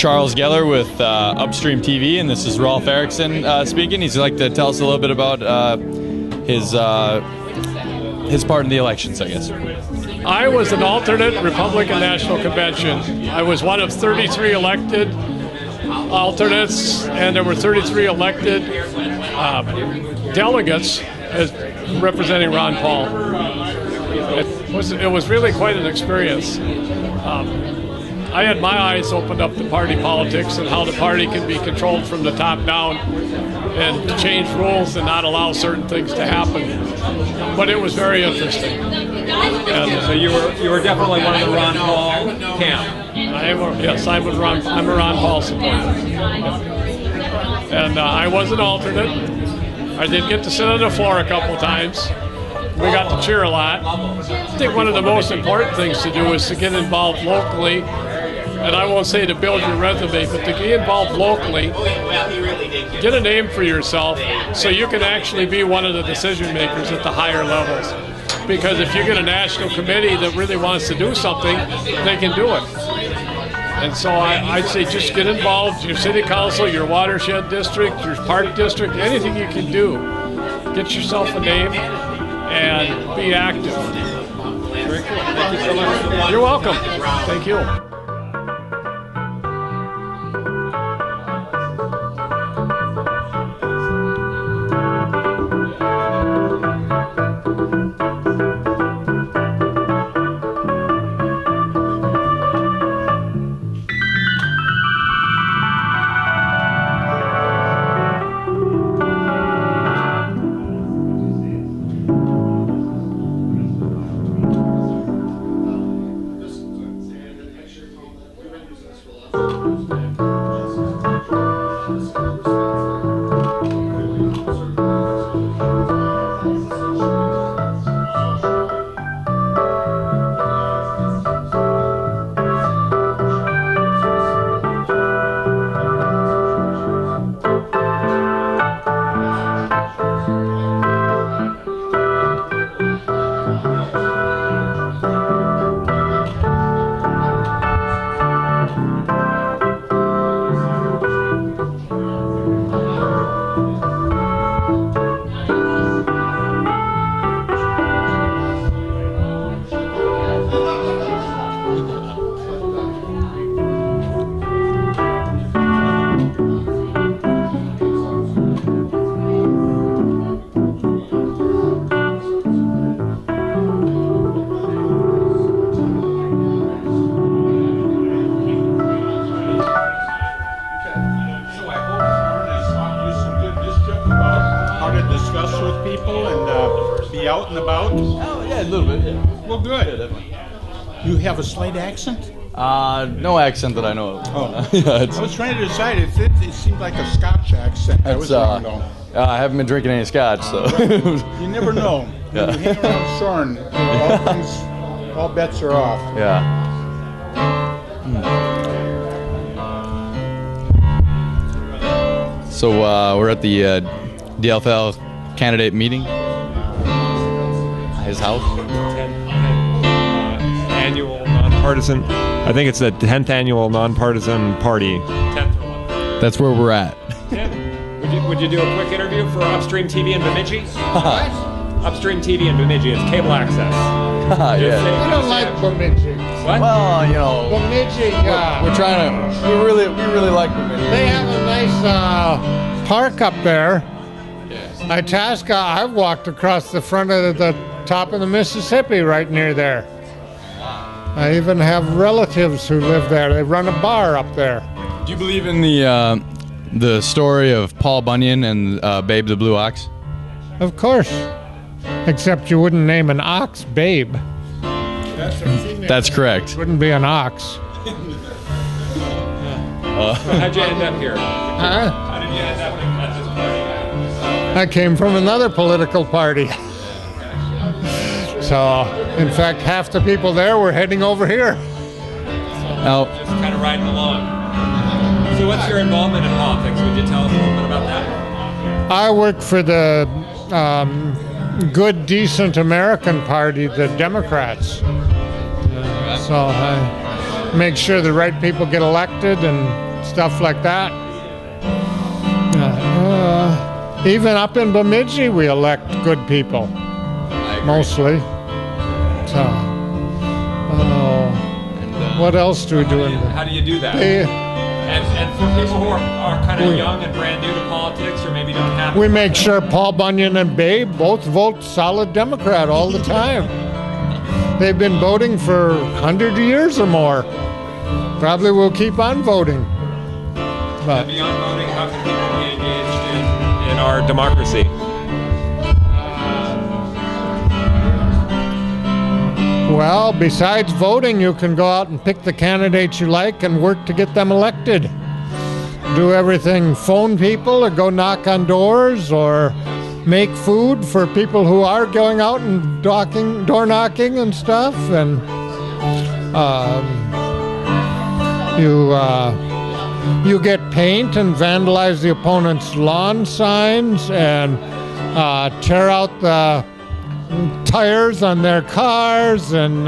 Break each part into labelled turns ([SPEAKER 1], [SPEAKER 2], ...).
[SPEAKER 1] Charles Geller with Upstream TV, and this is Rolf Erickson speaking. He'd like to tell us a little bit about his part in the elections, I guess.
[SPEAKER 2] I was an alternate Republican National Convention. I was one of 33 elected alternates, and there were 33 elected delegates as representing Ron Paul. It was really quite an experience. I had my eyes opened up to party politics and how the party can be controlled from the top down and change rules and not allow certain things to happen. But it was very interesting. And
[SPEAKER 3] so you were definitely one of the Ron Paul camp.
[SPEAKER 2] Yes, I'm a Ron Paul supporter. And I was an alternate. I did get to sit on the floor a couple times. We got to cheer a lot. I think one of the most important things to do is to get involved locally. And I won't say to build your resume, but to get involved locally, get a name for yourself so you can actually be one of the decision makers at the higher levels. Because if you get a national committee that really wants to do something, they can do it. And so I'd say just get involved, your city council, your watershed district, your park district, anything you can do. Get yourself a name and be active.
[SPEAKER 3] Very cool. Thank you so much.
[SPEAKER 2] You're welcome. Thank you.
[SPEAKER 4] Out and about?
[SPEAKER 1] Oh, yeah, a little bit, yeah.
[SPEAKER 4] Well, good.
[SPEAKER 1] Yeah, definitely.
[SPEAKER 4] You have a slight accent?
[SPEAKER 1] No accent that I know of.
[SPEAKER 4] Oh.
[SPEAKER 1] Yeah,
[SPEAKER 4] I was trying to decide. It seemed like a Scotch accent. I was wrong, though.
[SPEAKER 1] I haven't been drinking any scotch, so.
[SPEAKER 4] You never know.
[SPEAKER 1] Yeah.
[SPEAKER 4] When you hang around Soren, all bets are off.
[SPEAKER 1] Yeah. So we're at the DLFL candidate meeting. His house.
[SPEAKER 5] Annual non-partisan. I think it's the 10th annual non-partisan party. 10th one.
[SPEAKER 1] That's where we're at.
[SPEAKER 3] Yeah. Would you do a quick interview for Upstream TV in Bemidji?
[SPEAKER 4] What?
[SPEAKER 3] Upstream TV in Bemidji. It's cable access.
[SPEAKER 1] Yeah.
[SPEAKER 6] I don't like Bemidji.
[SPEAKER 3] What?
[SPEAKER 1] Well, you know,
[SPEAKER 6] Bemidji,
[SPEAKER 1] we're trying to. We really like Bemidji.
[SPEAKER 6] they have a nice park up there. Itasca, I've walked across the front of the top of the Mississippi right near there. I even have relatives who live there. They run a bar up there.
[SPEAKER 1] Do you believe in the story of Paul Bunyan and Babe the Blue Ox?
[SPEAKER 6] Of course. Except you wouldn't name an ox Babe.
[SPEAKER 1] That's correct.
[SPEAKER 6] Wouldn't be an ox.
[SPEAKER 3] How'd you end up here?
[SPEAKER 6] Huh?
[SPEAKER 3] How did you end up at this party?
[SPEAKER 6] I came from another political party. So, in fact, half the people there were heading over here.
[SPEAKER 1] Now,
[SPEAKER 3] Just kind of riding along. So what's your involvement in politics? Would you tell us a little bit about that?
[SPEAKER 6] I work for the good, decent American Party, the Democrats. So I make sure the right people get elected and stuff like that. Even up in Bemidji, we elect good people, mostly. So, what else do we do?
[SPEAKER 3] How do you do that? And for people who are kind of young and brand new to politics, or maybe don't have...
[SPEAKER 6] We make sure Paul Bunyan and Babe both vote solid Democrat all the time. They've been voting for 100 years or more. Probably will keep on voting. But
[SPEAKER 3] beyond voting, how can people be engaged in our democracy?
[SPEAKER 6] well, besides voting, you can go out and pick the candidates you like and work to get them elected. Do everything, phone people or go knock on doors or make food for people who are going out and door knocking and stuff. And you get paint and vandalize the opponent's lawn signs and tear out the tires on their cars and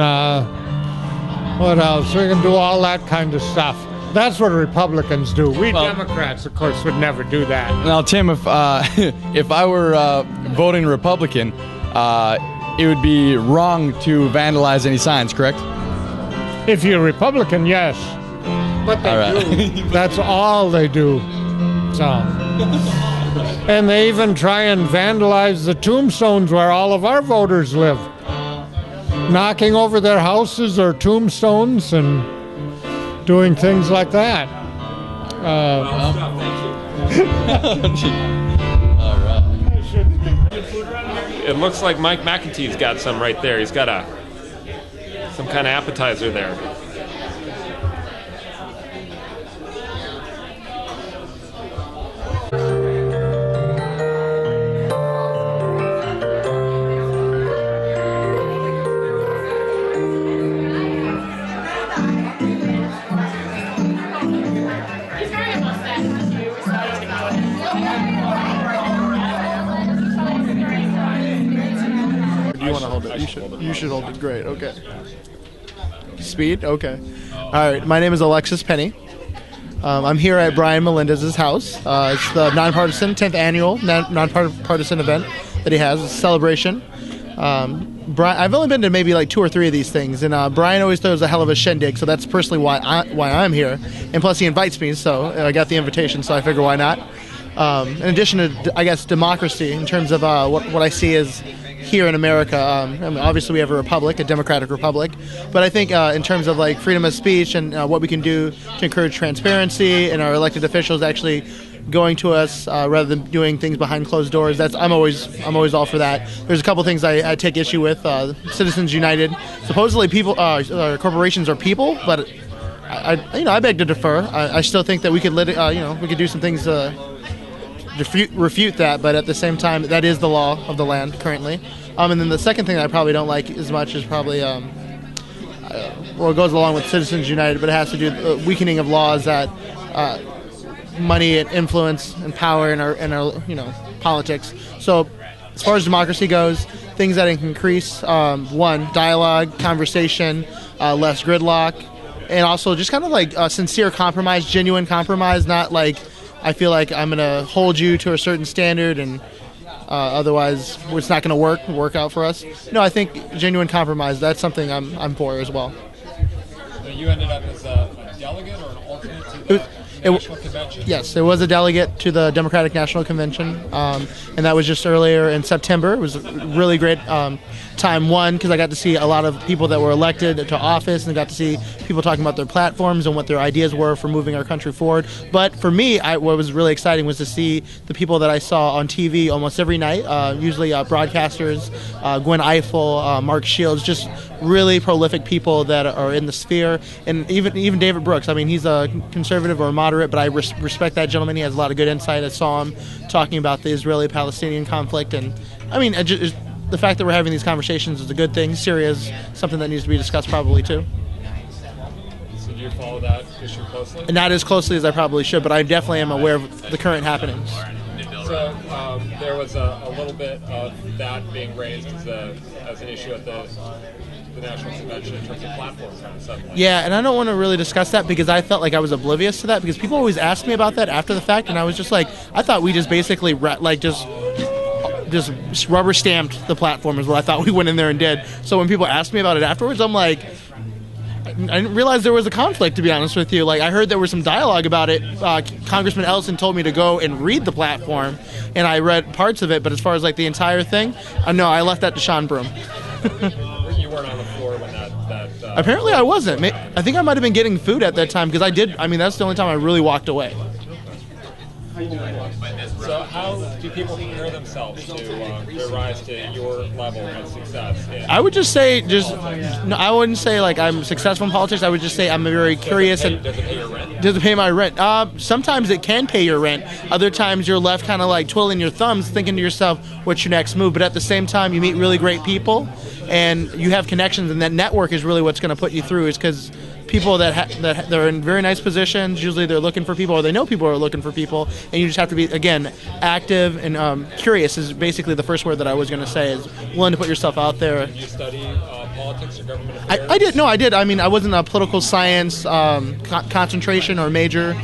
[SPEAKER 6] what else? We can do all that kind of stuff. That's what Republicans do. We Democrats, of course, would never do that.
[SPEAKER 1] Now, Tim, if if I were voting Republican, it would be wrong to vandalize any signs, correct?
[SPEAKER 6] If you're Republican, yes. But they do. That's all they do. So. And they even try and vandalize the tombstones where all of our voters live. Knocking over their houses or tombstones and doing things like that.
[SPEAKER 5] It looks like Mike McEntee's got some right there. He's got some kind of appetizer there.
[SPEAKER 7] You should hold it. Great. Okay. Speed. Okay. All right. My name is Alexis Penny. I'm here at Brian Melendez's house. It's the non-partisan 10th annual non-partisan event that he has. It's a celebration. I've only been to maybe like 2 or 3 of these things, and Brian always throws a hell of a shindig. So that's personally why I'm here. And plus, he invites me, so I got the invitation. So I figure why not. In addition to, I guess, democracy, in terms of what I see as here in America, I mean, obviously we have a republic, a democratic republic, but I think in terms of like freedom of speech and what we can do to encourage transparency and our elected officials actually going to us rather than doing things behind closed doors, I'm always all for that. There's a couple things I take issue with. Citizens United, supposedly people, corporations are people, but I beg to differ. I still think that we could we could do some things to refute that, but at the same time, that is the law of the land currently. And then the second thing that I probably don't like as much is probably, it goes along with Citizens United, but it has to do with the weakening of laws that money and influence and power in our politics. So as far as democracy goes, things that can increase, one, dialogue, conversation, less gridlock, and also just kind of like sincere compromise, genuine compromise, not like I feel like I'm going to hold you to a certain standard and otherwise it's not going to work out for us. No, I think genuine compromise, that's something I'm for as well.
[SPEAKER 3] So you ended up as a delegate or an alternate to the National Convention?
[SPEAKER 7] Yes, it was a delegate to the Democratic National Convention, and that was just earlier in September. It was a really great time, one, because I got to see a lot of people that were elected to office and got to see people talking about their platforms and what their ideas were for moving our country forward. But for me, what was really exciting was to see the people that I saw on TV almost every night, usually broadcasters, Gwen Ifill, Mark Shields, just really prolific people that are in the sphere, and even David Brooks. I mean, he's a conservative or a moderate, but I respect that gentleman. He has a lot of good insight. I saw him talking about the Israeli-Palestinian conflict, and I mean, the fact that we're having these conversations is a good thing. Syria is something that needs to be discussed probably too.
[SPEAKER 3] So do you follow that issue closely?
[SPEAKER 7] Not as closely as I probably should, but I definitely am aware of the current happenings.
[SPEAKER 5] So there was a little bit of that being raised as an issue at the National Convention in terms of platforms kind of suddenly.
[SPEAKER 7] Yeah, and I don't want to really discuss that because I felt like I was oblivious to that because people always ask me about that after the fact, and I was just like, I thought we just basically just rubber stamped the platform is what I thought we went in there and did. So when people asked me about it afterwards, I'm like, I didn't realize there was a conflict, to be honest with you. Like, I heard there was some dialogue about it. Congressman Ellison told me to go and read the platform, and I read parts of it, but as far as like the entire thing, no, I left that to Sean Broom.
[SPEAKER 5] You weren't on the floor when that
[SPEAKER 7] Apparently I wasn't. I think I might have been getting food at that time because that's the only time I really walked away.
[SPEAKER 5] So how do people compare themselves to their rise to your level of success?
[SPEAKER 7] I would just say, I wouldn't say like I'm successful in politics. I would just say I'm very curious.
[SPEAKER 5] Does it pay your rent?
[SPEAKER 7] Does it pay my rent? Sometimes it can pay your rent. Other times you're left kind of like twiddling your thumbs, thinking to yourself, what's your next move? But at the same time, you meet really great people, and you have connections, and that network is really what's going to put you through. Is because people that they're in very nice positions, usually they're looking for people, or they know people are looking for people, and you just have to be, again, active and curious is basically the first word that I was going to say, is willing to put yourself out there.
[SPEAKER 5] Did you study politics or government affairs?
[SPEAKER 7] I did. No, I did. I mean, I wasn't a political science concentration or major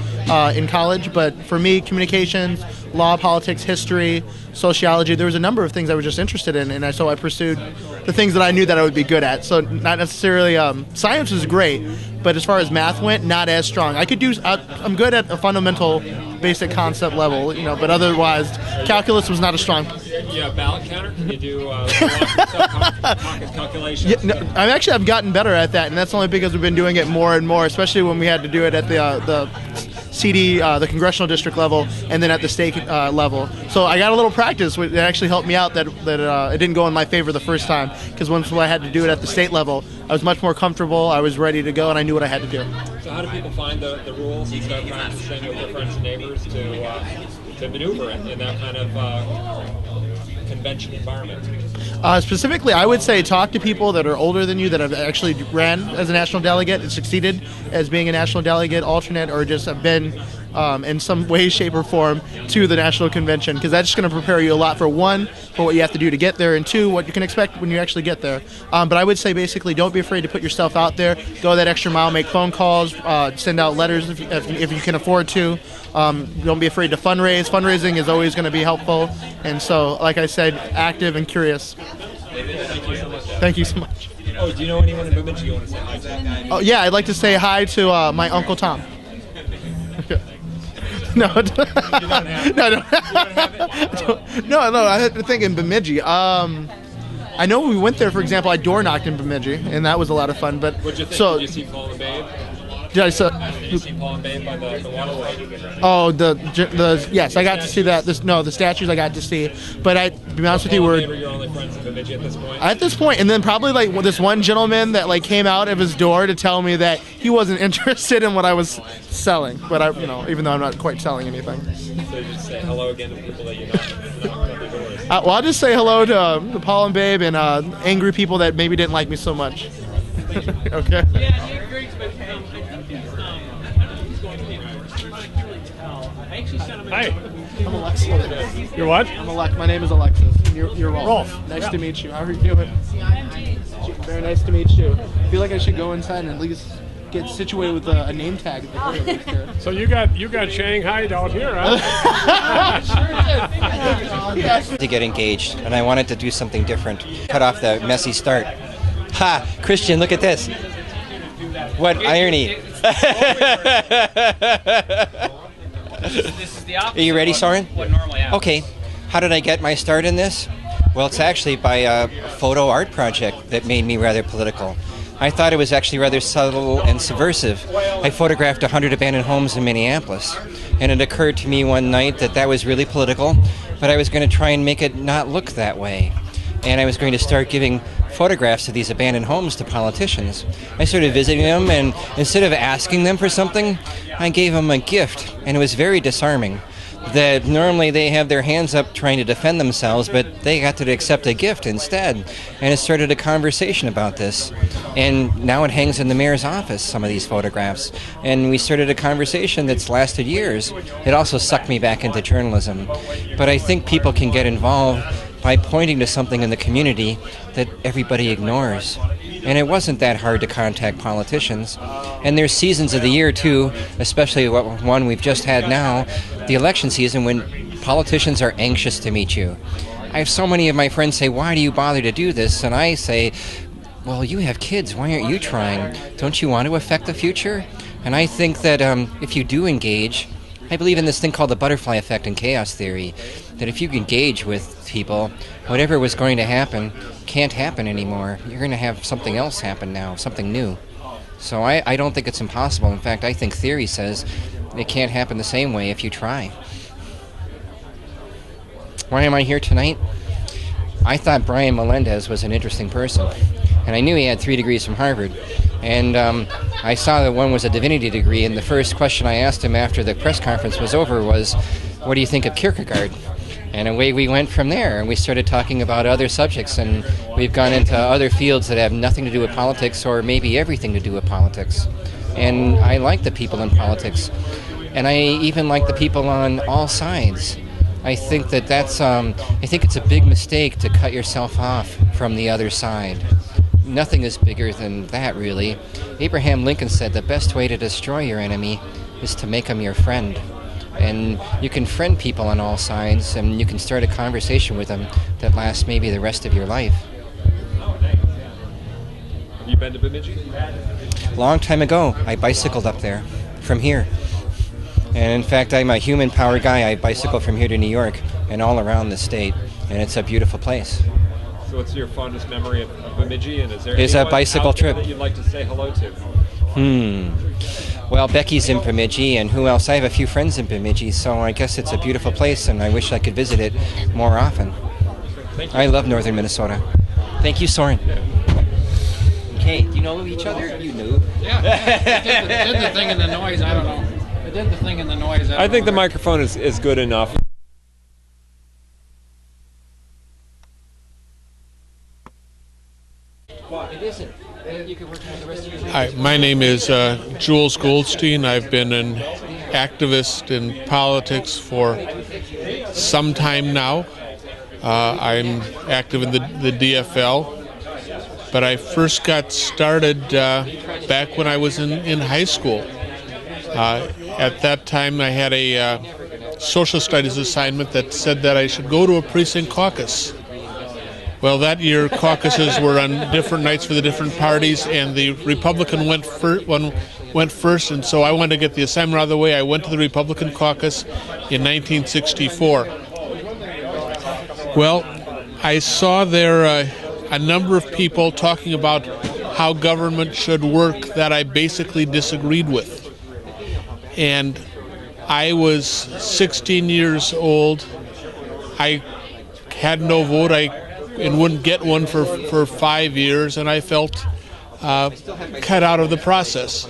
[SPEAKER 7] in college, but for me, communications, law, politics, history, sociology, there was a number of things I was just interested in, and so I pursued the things that I knew that I would be good at. So not necessarily, science was great, but as far as math went, not as strong. I'm good at a fundamental basic concept level, but otherwise, calculus was not as strong.
[SPEAKER 5] Yeah, ballot counter? Can you do calculations?
[SPEAKER 7] Yeah, no, I've gotten better at that, and that's only because we've been doing it more and more, especially when we had to do it at the CD, the congressional district level, and then at the state level. So I got a little practice. It actually helped me out that it didn't go in my favor the first time, because once I had to do it at the state level, I was much more comfortable, I was ready to go, and I knew what I had to do.
[SPEAKER 5] So how do people find the rules and start practicing with their friends and neighbors to maneuver in that kind of convention environment?
[SPEAKER 7] Specifically, I would say talk to people that are older than you that have actually ran as a national delegate and succeeded as being a national delegate, alternate, or just have been in some way, shape, or form to the national convention, because that's just going to prepare you a lot for one, for what you have to do to get there, and two, what you can expect when you actually get there. But I would say basically don't be afraid to put yourself out there, go that extra mile, make phone calls, send out letters if you can afford to. Don't be afraid to fundraise. Fundraising is always going to be helpful, and so, like I said, active and curious.
[SPEAKER 5] Thank you so much.
[SPEAKER 7] Thank you so much.
[SPEAKER 5] Oh, do you know anyone in Bemidji you want to say hi to?
[SPEAKER 7] Oh yeah, I'd like to say hi to my Uncle Tom. No,
[SPEAKER 5] You don't have it?
[SPEAKER 7] no,
[SPEAKER 5] You don't have it?
[SPEAKER 7] no. I had to think in Bemidji. I know when we went there, for example, I door knocked in Bemidji, and that was a lot of fun. But
[SPEAKER 5] What'd you think?
[SPEAKER 7] so
[SPEAKER 5] Did you see Paul and Babe?
[SPEAKER 7] did I say?
[SPEAKER 5] Did you see Paul and Babe by the waterway?
[SPEAKER 7] Oh, the yes, I got to see that. The statues I got to see. But to be honest with you,
[SPEAKER 5] Paul and
[SPEAKER 7] we're
[SPEAKER 5] Babe are your only friends in Bemidji at this point?
[SPEAKER 7] at this point, and then probably like this one gentleman that like came out of his door to tell me that he wasn't interested in what I was selling. But even though I'm not quite selling anything.
[SPEAKER 5] So you just say hello again to people that you knocked on their doors.
[SPEAKER 7] Well, I'll just say hello to Paul and Babe and angry people that maybe didn't like me so much. Okay.
[SPEAKER 2] Hi.
[SPEAKER 7] I'm Alexis.
[SPEAKER 2] You're what?
[SPEAKER 7] My name is Alexis. You're Rolf.
[SPEAKER 2] Rolf.
[SPEAKER 7] Nice to meet you. How are you doing? Very nice to meet you. I feel like I should go inside and at least get situated with a name tag at the very least here.
[SPEAKER 2] So you got Shanghai out here, huh?
[SPEAKER 8] To get engaged, and I wanted to do something different. Cut off the messy start. Ha! Christian, look at this. What irony. Are you ready, Soren? Okay. How did I get my start in this? Well, it's actually by a photo art project that made me rather political. I thought it was actually rather subtle and subversive. I photographed 100 abandoned homes in Minneapolis, and it occurred to me one night that that was really political, but I was going to try and make it not look that way. And I was going to start giving photographs of these abandoned homes to politicians. I started visiting them, and instead of asking them for something, I gave them a gift, and it was very disarming. that normally they have their hands up trying to defend themselves, but they got to accept a gift instead. And it started a conversation about this. And now it hangs in the mayor's office, some of these photographs. And we started a conversation that's lasted years. It also sucked me back into journalism. But I think people can get involved by pointing to something in the community that everybody ignores. And it wasn't that hard to contact politicians. And there's seasons of the year, too, especially one we've just had now, the election season, when politicians are anxious to meet you. I have so many of my friends say, why do you bother to do this? And I say, well, you have kids. Why aren't you trying? Don't you want to affect the future? And I think that if you do engage, I believe in this thing called the butterfly effect in chaos theory, that if you engage with people, whatever was going to happen can't happen anymore. You're going to have something else happen now, something new. So I don't think it's impossible. In fact, I think theory says it can't happen the same way if you try. Why am I here tonight? I thought Brian Melendez was an interesting person, and I knew he had 3 degrees from Harvard. And I saw that one was a divinity degree, and the first question I asked him after the press conference was over was, what do you think of Kierkegaard? And away we went from there, and we started talking about other subjects, and we've gone into other fields that have nothing to do with politics, or maybe everything to do with politics. And I like the people in politics, and I even like the people on all sides. I think that I think it's a big mistake to cut yourself off from the other side. Nothing is bigger than that, really. Abraham Lincoln said the best way to destroy your enemy is to make him your friend. And you can friend people on all sides, and you can start a conversation with them that lasts maybe the rest of your life.
[SPEAKER 5] You been to Bemidji?
[SPEAKER 8] Long time ago, I bicycled up there from here. And in fact, I'm a human power guy. I bicycle from here to New York and all around the state, and it's a beautiful place.
[SPEAKER 5] So what's your fondest memory of Bemidji, and is there
[SPEAKER 8] It's a
[SPEAKER 5] anyone
[SPEAKER 8] bicycle
[SPEAKER 5] out there
[SPEAKER 8] trip.
[SPEAKER 5] that you'd like to say hello to?
[SPEAKER 8] Well, Becky's in Bemidji, and who else? I have a few friends in Bemidji, so I guess it's a beautiful place, and I wish I could visit it more often.
[SPEAKER 5] Thank you.
[SPEAKER 8] I love northern Minnesota. Thank you, Soren. Okay, do you know each other? You knew.
[SPEAKER 9] Yeah. It did the thing in the noise, I don't know. It did the thing in the noise.
[SPEAKER 5] I think the microphone is good enough.
[SPEAKER 8] It isn't. You can work on the rest of your
[SPEAKER 6] Hi, my name is Jules Goldstein. I've been an activist in politics for some time now. I'm active in the DFL, but I first got started back when I was in high school. At that time, I had a social studies assignment that said that I should go to a precinct caucus. Well, that year, caucuses were on different nights for the different parties, and the Republican went first, and so I wanted to get the assignment out of the way. I went to the Republican caucus in 1964. Well, I saw there a number of people talking about how government should work that I basically disagreed with. And I was 16 years old. I had no vote. And wouldn't get one for 5 years, and I felt cut out of the process.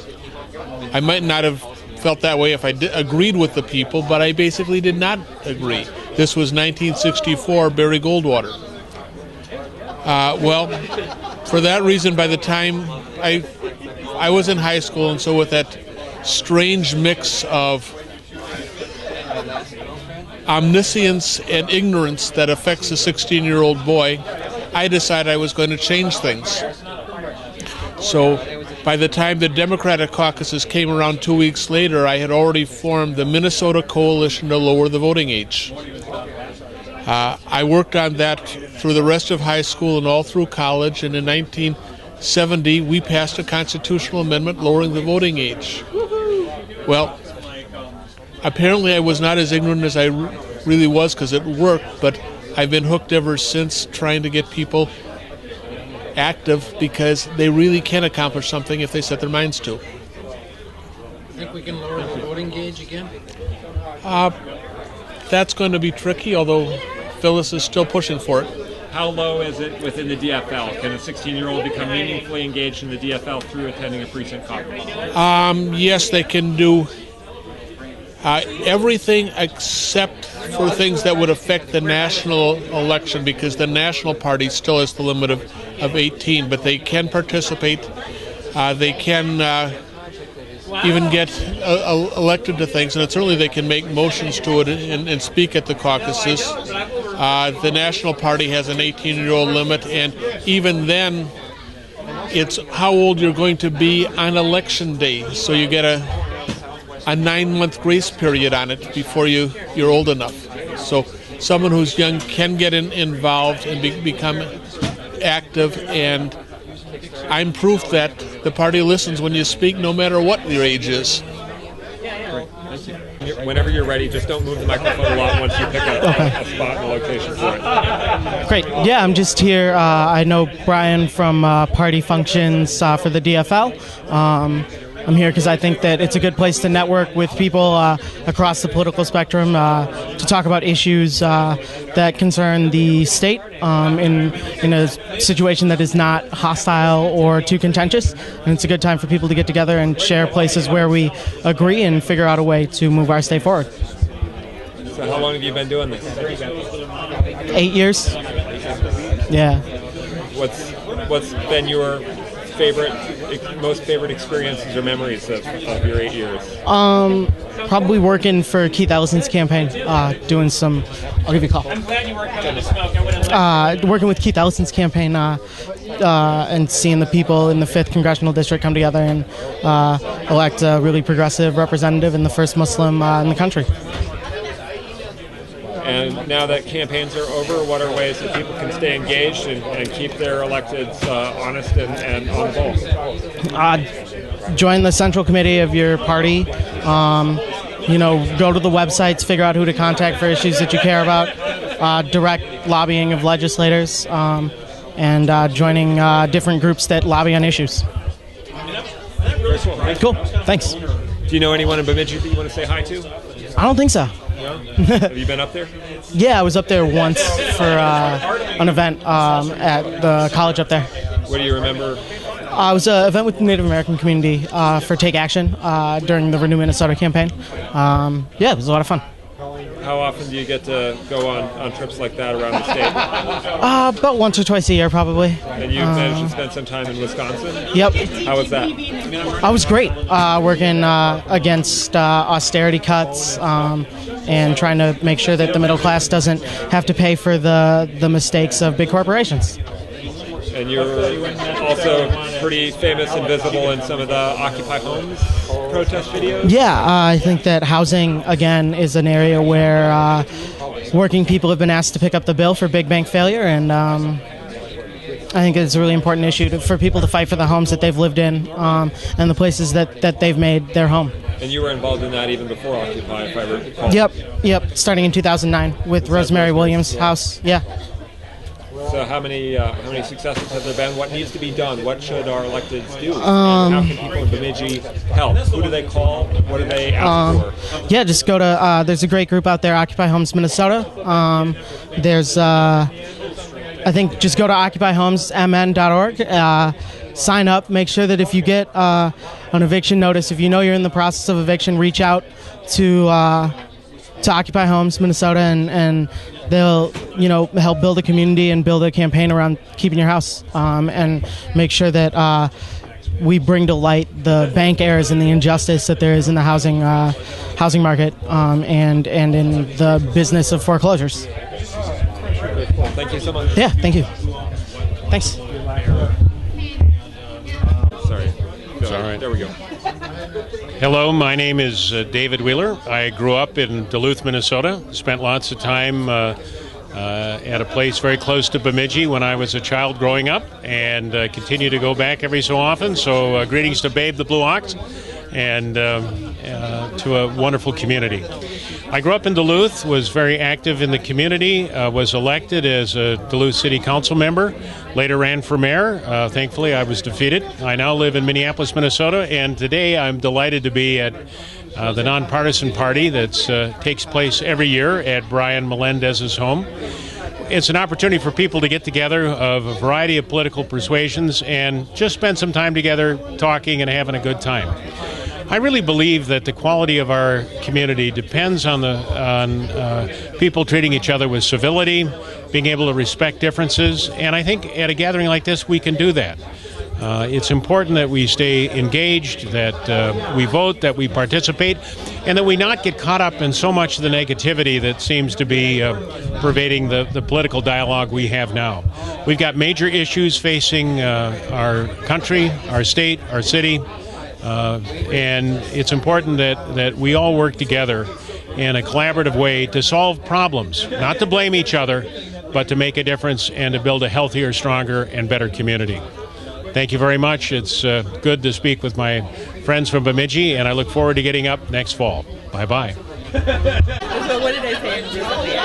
[SPEAKER 6] I might not have felt that way if I agreed with the people, but I basically did not agree. This was 1964, Barry Goldwater. Well, for that reason, by the time I was in high school, and so with that strange mix of omniscience and ignorance that affects a 16-year-old boy, I decided I was going to change things. So by the time the Democratic caucuses came around 2 weeks later, I had already formed the Minnesota Coalition to Lower the Voting Age. I worked on that through the rest of high school and all through college, and in 1970 we passed a constitutional amendment lowering the voting age. Well, apparently I was not as ignorant as I really was, because it worked, but I've been hooked ever since trying to get people active, because they really can accomplish something if they set their minds to.
[SPEAKER 9] Think we can lower the voting age again?
[SPEAKER 6] That's going to be tricky, although Phyllis is still pushing for it.
[SPEAKER 5] How low is it within the DFL? Can a 16-year-old become meaningfully engaged in the DFL through attending a precinct caucus?
[SPEAKER 6] Yes, they can do.
[SPEAKER 10] everything except for things that would affect the national election, because the national party still has the limit of 18, but they can participate. They can even get elected to things, and certainly they can make motions to it and speak at the caucuses. The national party has an 18-year-old limit, and even then, it's how old you're going to be on election day. So you get a 9-month grace period on it before you're old enough. So someone who's young can get involved and become active, and I'm proof that the party listens when you speak, no matter what your age is.
[SPEAKER 5] Whenever you're ready, just don't move the microphone a lot once you pick a spot and a location for it.
[SPEAKER 11] Great. Yeah, I'm just here. I know Brian from party functions for the DFL. I'm here because I think that it's a good place to network with people across the political spectrum to talk about issues that concern the state in a situation that is not hostile or too contentious. And it's a good time for people to get together and share places where we agree and figure out a way to move our state forward.
[SPEAKER 5] So how long have you been doing this?
[SPEAKER 11] 8 years. Yeah.
[SPEAKER 5] What's been your most favorite experiences or memories of your 8 years?
[SPEAKER 11] Probably working for Keith Ellison's campaign, doing some. I'll give you a call. I'm glad you worked on the smoke. Working with Keith Ellison's campaign and seeing the people in the 5th congressional district come together and elect a really progressive representative and the first Muslim in the country.
[SPEAKER 5] And now that campaigns are over, what are ways that people can stay engaged and keep their electeds honest and on the ball?
[SPEAKER 11] Join the central committee of your party. Go to the websites, figure out who to contact for issues that you care about. Direct lobbying of legislators, and joining different groups that lobby on issues. Cool. Thanks.
[SPEAKER 5] Do you know anyone in Bemidji that you want to say hi to?
[SPEAKER 11] I don't think so.
[SPEAKER 5] No? Have you been up there?
[SPEAKER 11] Yeah, I was up there once for an event at the college up there.
[SPEAKER 5] What do you remember?
[SPEAKER 11] It was an event with the Native American community for Take Action during the Renew Minnesota campaign. It was a lot of fun.
[SPEAKER 5] How often do you get to go on trips like that around the state?
[SPEAKER 11] About once or twice a year, probably.
[SPEAKER 5] And you managed to spend some time in Wisconsin?
[SPEAKER 11] Yep.
[SPEAKER 5] How was that?
[SPEAKER 11] I was great. Working against austerity cuts and trying to make sure that the middle class doesn't have to pay for the mistakes of big corporations.
[SPEAKER 5] And you're also pretty famous and visible in some of the Occupy Homes protest videos?
[SPEAKER 11] Yeah, I think that housing, again, is an area where working people have been asked to pick up the bill for big bank failure, and I think it's a really important issue for people to fight for the homes that they've lived in and the places that they've made their home.
[SPEAKER 5] And you were involved in that even before Occupy, if I recall.
[SPEAKER 11] Yep, starting in 2009 with Rosemary Williams' house, yeah.
[SPEAKER 5] So how many successes have there been? What needs to be done? What should our electeds do? And how can people in Bemidji help? Who do they call? What do they ask for?
[SPEAKER 11] Yeah, just go to, there's a great group out there, Occupy Homes Minnesota. There's, I think, just go to occupyhomesmn.org. Sign up. Make sure that if you get an eviction notice, if you know you're in the process of eviction, reach out to Occupy Homes Minnesota, and they'll help build a community and build a campaign around keeping your house, and make sure that we bring to light the bank errors and the injustice that there is in the housing market, and in the business of foreclosures.
[SPEAKER 5] Well, thank you so much.
[SPEAKER 11] Yeah, thank you. Thanks.
[SPEAKER 5] Sorry.
[SPEAKER 12] It's all right.
[SPEAKER 5] There we go.
[SPEAKER 12] Hello, my name is David Wheeler. I grew up in Duluth, Minnesota. Spent lots of time at a place very close to Bemidji when I was a child growing up, and continue to go back every so often. So greetings to Babe the Blue Ox, and to a wonderful community. I grew up in Duluth, was very active in the community, was elected as a Duluth City Council member, later ran for mayor. Thankfully, I was defeated. I now live in Minneapolis, Minnesota, and today I'm delighted to be at the Non-partisan party that takes place every year at Brian Melendez's home. It's an opportunity for people to get together of a variety of political persuasions and just spend some time together talking and having a good time. I really believe that the quality of our community depends on people treating each other with civility, being able to respect differences, and I think at a gathering like this we can do that. It's important that we stay engaged, that we vote, that we participate, and that we not get caught up in so much of the negativity that seems to be pervading the political dialogue we have now. We've got major issues facing our country, our state, our city, and it's important that we all work together in a collaborative way to solve problems, not to blame each other, but to make a difference and to build a healthier, stronger, and better community. Thank you very much. It's good to speak with my friends from Bemidji, and I look forward to getting up next fall. Bye-bye.
[SPEAKER 13] So what did I say recently?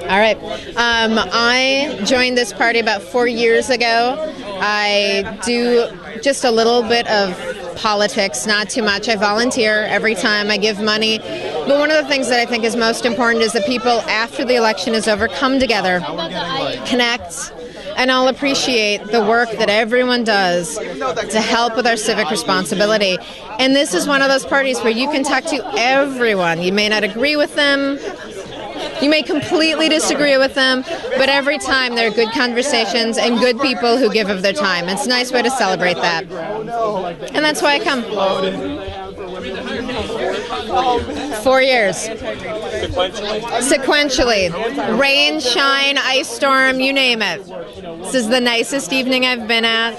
[SPEAKER 13] All right. I joined this party about 4 years ago. I do just a little bit of politics, not too much. I volunteer every time. I give money. But one of the things that I think is most important is that people, after the election is over, come together, connect, and I'll appreciate the work that everyone does to help with our civic responsibility. And this is one of those parties where you can talk to everyone. You may not agree with them. You may completely disagree with them, but every time there are good conversations and good people who give of their time. It's a nice way to celebrate that. And that's why I come. 4 years. Sequentially. Rain, shine, ice storm, you name it. This is the nicest evening I've been at.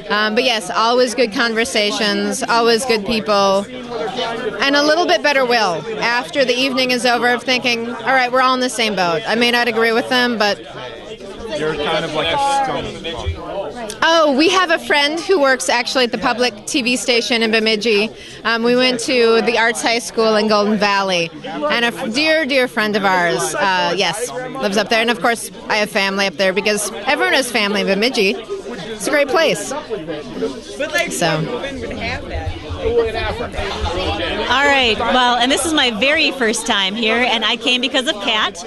[SPEAKER 13] But yes, always good conversations, always good people, and a little bit better will after the evening is over of thinking, all right, we're all in the same boat. I may not agree with them, but...
[SPEAKER 5] You're kind of like a stone.
[SPEAKER 13] Oh, we have a friend who works actually at the public TV station in Bemidji. We went to the Arts High School in Golden Valley, and a dear, dear friend of ours, yes, lives up there. And of course, I have family up there because everyone has family in Bemidji. It's a great place. So.
[SPEAKER 14] All right. Well, and this is my very first time here, and I came because of Kat.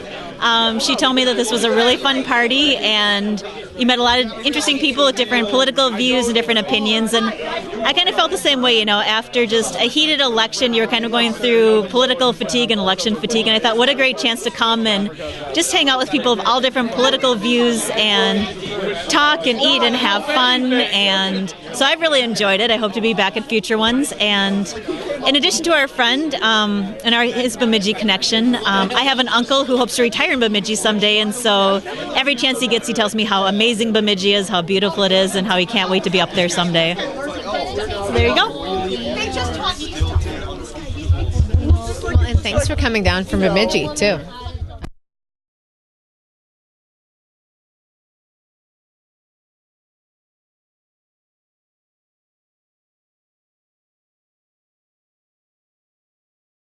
[SPEAKER 14] She told me that this was a really fun party, and you met a lot of interesting people with different political views and different opinions, and I kind of felt the same way, after just a heated election, you were kind of going through political fatigue and election fatigue, and I thought, what a great chance to come and just hang out with people of all different political views and talk and eat and have fun, and so I've really enjoyed it. I hope to be back at future ones, and in addition to our friend and his Bemidji connection, I have an uncle who hopes to retire in Bemidji someday, and so every chance he gets, he tells me how amazing Bemidji is, how beautiful it is, and how he can't wait to be up there someday. So there you go.
[SPEAKER 13] Well, and thanks for coming down from Bemidji, too.